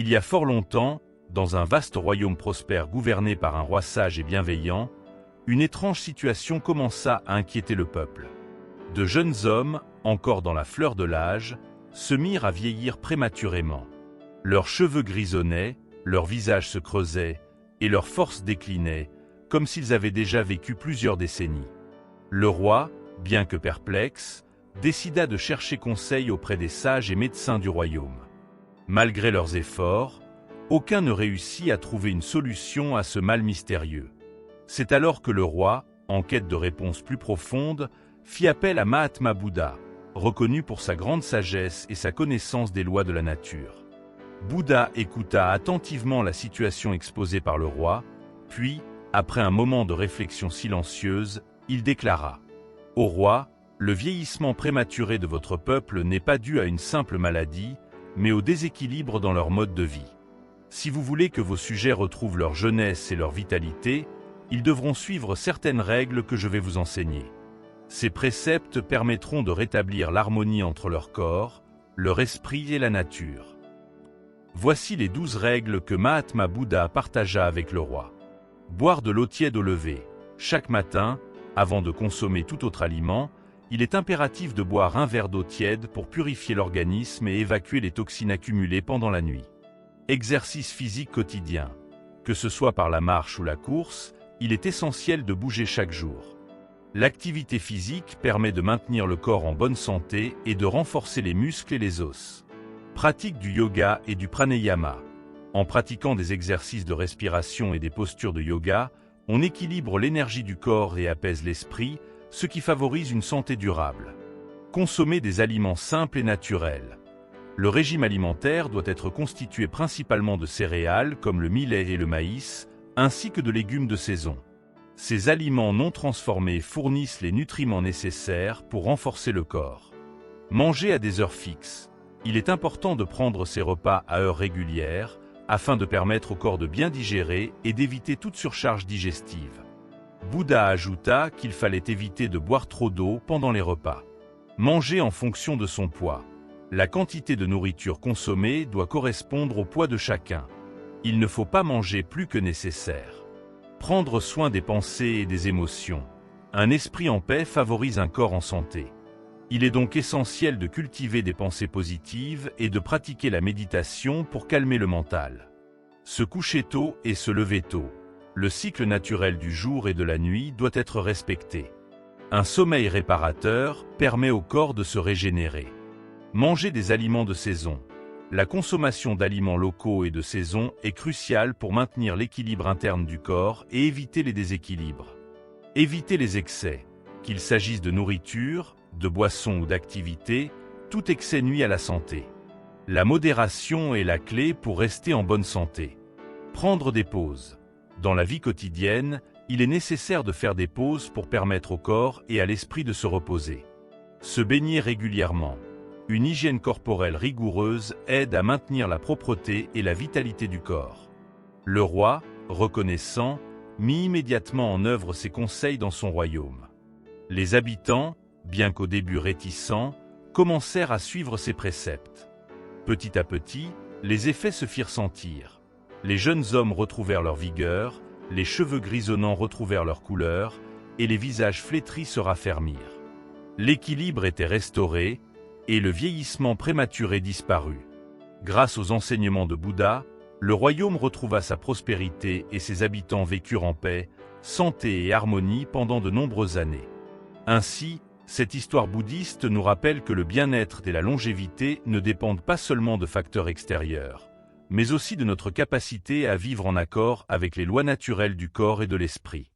Il y a fort longtemps, dans un vaste royaume prospère gouverné par un roi sage et bienveillant, une étrange situation commença à inquiéter le peuple. De jeunes hommes, encore dans la fleur de l'âge, se mirent à vieillir prématurément. Leurs cheveux grisonnaient, leurs visages se creusaient, et leurs forces déclinaient, comme s'ils avaient déjà vécu plusieurs décennies. Le roi, bien que perplexe, décida de chercher conseil auprès des sages et médecins du royaume. Malgré leurs efforts, aucun ne réussit à trouver une solution à ce mal mystérieux. C'est alors que le roi, en quête de réponses plus profondes, fit appel à Mahatma Bouddha, reconnu pour sa grande sagesse et sa connaissance des lois de la nature. Bouddha écouta attentivement la situation exposée par le roi, puis, après un moment de réflexion silencieuse, il déclara : « Ô roi, le vieillissement prématuré de votre peuple n'est pas dû à une simple maladie, mais au déséquilibre dans leur mode de vie. Si vous voulez que vos sujets retrouvent leur jeunesse et leur vitalité, ils devront suivre certaines règles que je vais vous enseigner. Ces préceptes permettront de rétablir l'harmonie entre leur corps, leur esprit et la nature. » Voici les 12 règles que Mahatma Bouddha partagea avec le roi. Boire de l'eau tiède au lever. Chaque matin, avant de consommer tout autre aliment, il est impératif de boire un verre d'eau tiède pour purifier l'organisme et évacuer les toxines accumulées pendant la nuit. Exercice physique quotidien. Que ce soit par la marche ou la course, il est essentiel de bouger chaque jour. L'activité physique permet de maintenir le corps en bonne santé et de renforcer les muscles et les os. Pratique du yoga et du pranayama. En pratiquant des exercices de respiration et des postures de yoga, on équilibre l'énergie du corps et apaise l'esprit, ce qui favorise une santé durable. Consommer des aliments simples et naturels. Le régime alimentaire doit être constitué principalement de céréales comme le millet et le maïs, ainsi que de légumes de saison. Ces aliments non transformés fournissent les nutriments nécessaires pour renforcer le corps. Manger à des heures fixes. Il est important de prendre ces repas à heures régulières, afin de permettre au corps de bien digérer et d'éviter toute surcharge digestive. Bouddha ajouta qu'il fallait éviter de boire trop d'eau pendant les repas. Manger en fonction de son poids. La quantité de nourriture consommée doit correspondre au poids de chacun. Il ne faut pas manger plus que nécessaire. Prendre soin des pensées et des émotions. Un esprit en paix favorise un corps en santé. Il est donc essentiel de cultiver des pensées positives et de pratiquer la méditation pour calmer le mental. Se coucher tôt et se lever tôt. Le cycle naturel du jour et de la nuit doit être respecté. Un sommeil réparateur permet au corps de se régénérer. Manger des aliments de saison. La consommation d'aliments locaux et de saison est cruciale pour maintenir l'équilibre interne du corps et éviter les déséquilibres. Éviter les excès. Qu'il s'agisse de nourriture, de boissons ou d'activités, tout excès nuit à la santé. La modération est la clé pour rester en bonne santé. Prendre des pauses. Dans la vie quotidienne, il est nécessaire de faire des pauses pour permettre au corps et à l'esprit de se reposer. Se baigner régulièrement. Une hygiène corporelle rigoureuse aide à maintenir la propreté et la vitalité du corps. Le roi, reconnaissant, mit immédiatement en œuvre ces conseils dans son royaume. Les habitants, bien qu'au début réticents, commencèrent à suivre ces préceptes. Petit à petit, les effets se firent sentir. Les jeunes hommes retrouvèrent leur vigueur, les cheveux grisonnants retrouvèrent leur couleur, et les visages flétris se raffermirent. L'équilibre était restauré, et le vieillissement prématuré disparut. Grâce aux enseignements de Bouddha, le royaume retrouva sa prospérité et ses habitants vécurent en paix, santé et harmonie pendant de nombreuses années. Ainsi, cette histoire bouddhiste nous rappelle que le bien-être et la longévité ne dépendent pas seulement de facteurs extérieurs, mais aussi de notre capacité à vivre en accord avec les lois naturelles du corps et de l'esprit.